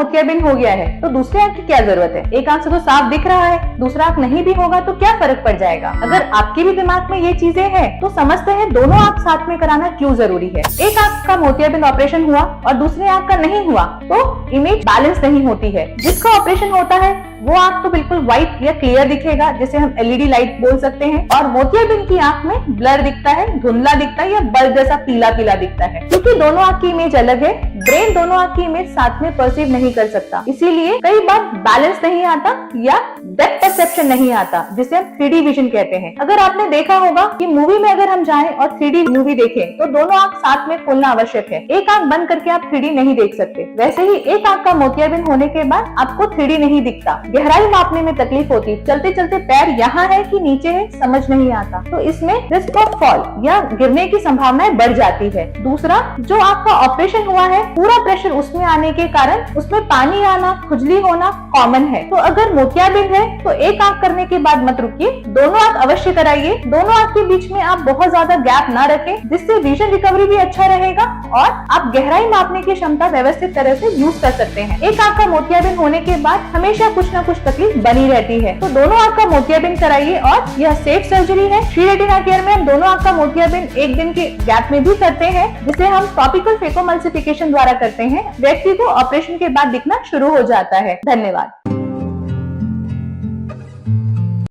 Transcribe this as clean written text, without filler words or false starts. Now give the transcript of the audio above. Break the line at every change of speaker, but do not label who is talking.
मोतियाबिंद हो गया है तो दूसरे आंख की क्या जरूरत है? एक आंख से तो साफ दिख रहा है, दूसरा आंख नहीं भी होगा तो क्या फर्क पड़ जाएगा? अगर आपके भी दिमाग में ये चीजें हैं तो समझते हैं दोनों आंख साथ में कराना क्यों जरूरी है। एक आंख का मोतियाबिंद ऑपरेशन हुआ और दूसरे आंख का नहीं हुआ तो इमेज बैलेंस नहीं होती है। जिसका ऑपरेशन होता है वो आंख तो बिल्कुल व्हाइट या क्लियर दिखेगा, जिसे हम एलईडी लाइट बोल सकते हैं, और मोतियाबिंद की आंख में ब्लर दिखता है, धुंधला दिखता है या बल्ब जैसा पीला पीला दिखता है। क्योंकि दोनों आंख की इमेज अलग है, ब्रेन दोनों आंख की इमेज साथ में परसीव नहीं कर सकता, इसीलिए कई बार बैलेंस नहीं आता या डेप्थ परसेप्शन नहीं आता, जिसे हम 3D विजन कहते हैं। अगर आपने देखा होगा कि मूवी में अगर हम जाएं और 3D मूवी देखें तो दोनों आंख साथ में खोलना आवश्यक है। एक आंख बंद करके आप 3D नहीं देख सकते। वैसे ही एक आंख का मोतियाबिंद होने के बाद आपको 3D नहीं दिखता, गहराई मापने में तकलीफ होती, चलते चलते पैर यहाँ है कि नीचे है समझ नहीं आता, तो इसमें रिस्क ऑफ फॉल या गिरने की संभावनाएं बढ़ जाती है। दूसरा, जो आपका ऑपरेशन हुआ है पूरा प्रेशर उसमें आने के कारण उसमें पानी आना, खुजली होना कॉमन है। तो अगर मोतियाबिंद है तो एक आंख करने के बाद मत रुकिए, दोनों आंख अवश्य कराइए। दोनों आंख के बीच में आप बहुत ज्यादा गैप ना रखें, जिससे विजन रिकवरी भी अच्छा रहेगा और आप गहराई मापने की क्षमता व्यवस्थित तरह से यूज कर सकते हैं। एक आंख का मोतियाबिंद होने के बाद हमेशा कुछ न कुछ तकलीफ बनी रहती है, तो दोनों आंख का मोतियाबिंद कराइए और यह सेफ सर्जरी है। श्री रेटिना केयर में हम दोनों आंख का मोतियाबिंद एक दिन के गैप में भी करते हैं, जिसे हम टॉपिकल फेकोमल्सिफिकेशन द्वारा करते हैं। व्यक्ति को ऑपरेशन के बाद दिखना शुरू हो जाता है। धन्यवाद।